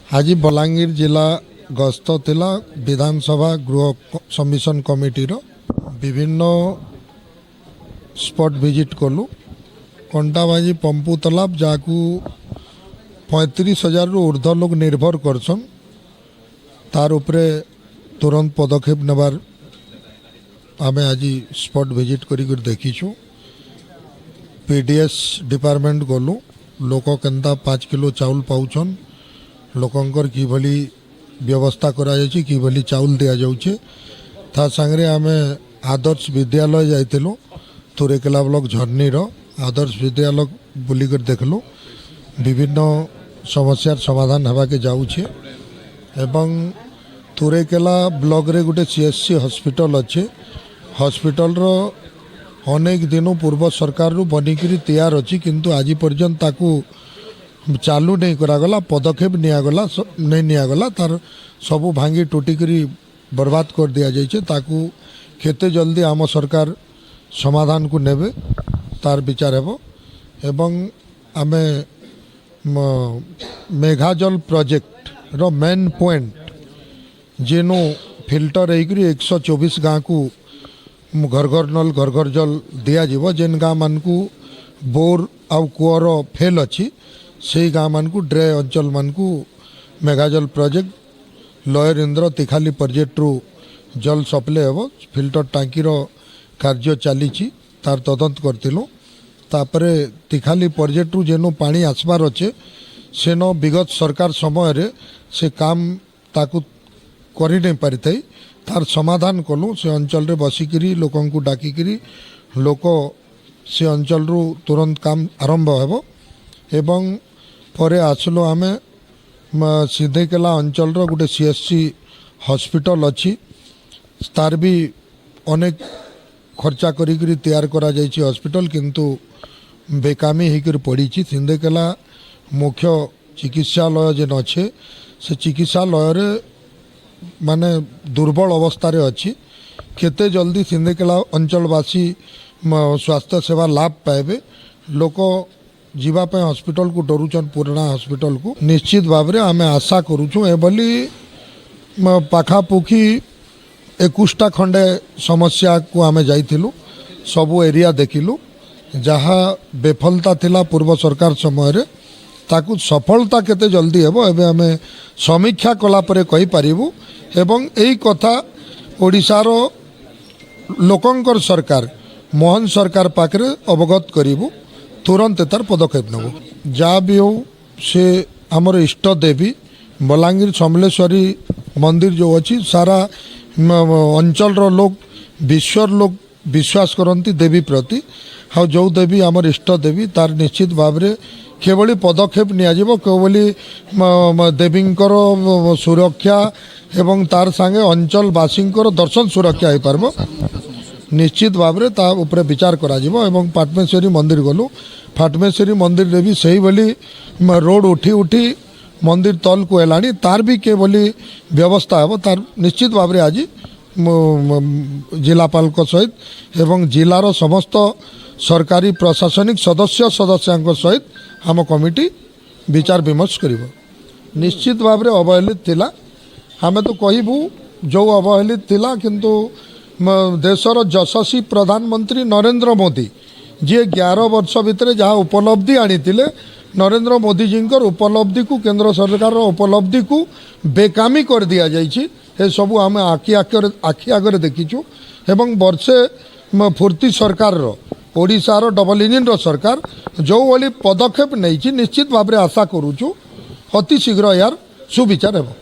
आज बलांगीर जिला गस्त थिला विधानसभा गृह समिशन कमिटी विभिन्न स्पॉट विजिट कलु। कंटाबाजी पंपू तालाब जाकू 35,000 रु ऊर्ध्व लोग निर्भर करसन तार उपरे तुरंत पदक्षेप नेबार आमे आज स्पॉट विजिट करी देखीछु। पीडीएस डिपार्टमेंट गलु लोक केनता 5 किलो चाउल पाउछन लोकंकर कि भली व्यवस्था करा जायछि कि भली चाउल दिया जाउछे। ता संगरे आमे आदर्श विद्यालय जाइतिलु तुरेकेला ब्लॉक झरनी रो आदर्श विद्यालय बुलिकर देखलु विभिन्न समस्या समाधान हवा के जाउछे। एवं तुरेकेला ब्लॉक रे गुटे सीएससी हॉस्पिटल अच्छे हॉस्पिटल रो अनेक दिन पूर्व सरकार रु बनिकी तैयार अच्छी किंतु आज पर्यंत ताकू चालू नहीं करागला पदक्षेप निगला नहीं निगला तार सबू भांगी टूटिकी बर्बाद कर दिया जाइए। ताकू केते जल्दी आम सरकार समाधान को नेबे तार विचार हेबो। एवं आमे मेघाजल प्रोजेक्ट रो मेन पॉइंट जेनु फिल्टर होकर 124 गाँव को घर घर नल घर घर जल दिया जीवो। जेन गाँव मान को बोर आउ कूअर फेल अच्छी से गाँव मान को ड्रे अंचल मान को मेघाजल प्रोजेक्ट लयर इंद्र तिखाली प्रोजेक्ट रु जल सप्लाई हेबो। फिल्टर टांकी रो कार्य चली तार तदंत करथिलु। तापरे तिखाली प्रोजेक्ट रु जेनु पानी आसबार अच्छे सेन विगत सरकार समय रे से काम ताकू करि नहीं पारि थाई तार समाधान कलु। से अंचल रे बसिकिरी लोकन को डाकिकिरी लोक से अंचल रु तुरंत काम आरंभ हेबो। एवं परे आसलो आमे सिद्धेकेला अंचल रो गुटे सीएससी हॉस्पिटल अच्छी तार भी अनेक खर्चा करी तैयार करा जाइछि हॉस्पिटल किंतु बेकामी होकर पड़ी। सिद्धेकेला मुख्य चिकित्सालय जेन अच्छे से चिकित्सालय रे माने दुर्बल अवस्था रे अच्छी केते जल्दी सिंधेकेला अंचलवासी स्वास्थ्य सेवा लाभ पाइबे। लोक जीवाई हॉस्पिटल को डरुचन पुराना हॉस्पिटल को निश्चित भाव में आमे आशा करूँ एभली पाखापुखी 21टा खंडे समस्या को आमे जाइथिलु सबू एरिया देखिलु जहाँ बेफलता थिला पूर्व सरकार समय रे ताकू सफलता केते जल्दी हेबो एबे आमे समीक्षा कला परे कहि पारिबु। एवं एई कथा ओडिशार लोकंकर सरकार मोहन सरकार पाखरे अवगत करिबु तुरंत तार पदक्षेप नेबु। जा भी हो से हमर इष्ट देवी बलांगीर समलेश्वरी मंदिर जो अच्छी सारा अंचल रो लोग विश्वर लोग विश्वास करती देवी प्रति हाँ जो देवी आमर इष्ट देवी तार निश्चित भाव में केवली पदक्षेप नियाजिबो केवली देवींकर सुरक्षा एवं तार संगे अंचलवासींकर दर्शन सुरक्षा हो पारबो निश्चित भाव में ता उपरे विचार करा जिवो। एवं पाटमेश्वरी मंदिर गलु पाटमेश्वरी मंदिर रे भी सही भली रोड उठी उठी मंदिर तल को हेलानी तार भी केवली व्यवस्था हेबो तार निश्चित भाव में आज जिलापाल सहित एवं जिलार समस्त सरकारी प्रशासनिक सदस्य सदस्यांक सहित आम कमिटी विचार विमर्श करिवो। निश्चित भाव में अवहेलित थिला आमे तो कहबू जो अवहेलित थिला किंतु देशर यशस्वी प्रधानमंत्री नरेंद्र मोदी जी 11 वर्ष भितर जहाँ उपलब्धि आनीतिले नरेंद्र मोदी जी उपलब्धि को केंद्र सरकार उपलब्धि को बेकामी कर दिया जाइछि ए सबू आम आखि आगे देखीचु। एवं वर्षे फूर्ति सरकार ओडिशार डबल इंजिन सरकार जो भली पदक्षेप नहीं निश्चित भाव में आशा करूँ अति शीघ्र यार सुविचार हेबो।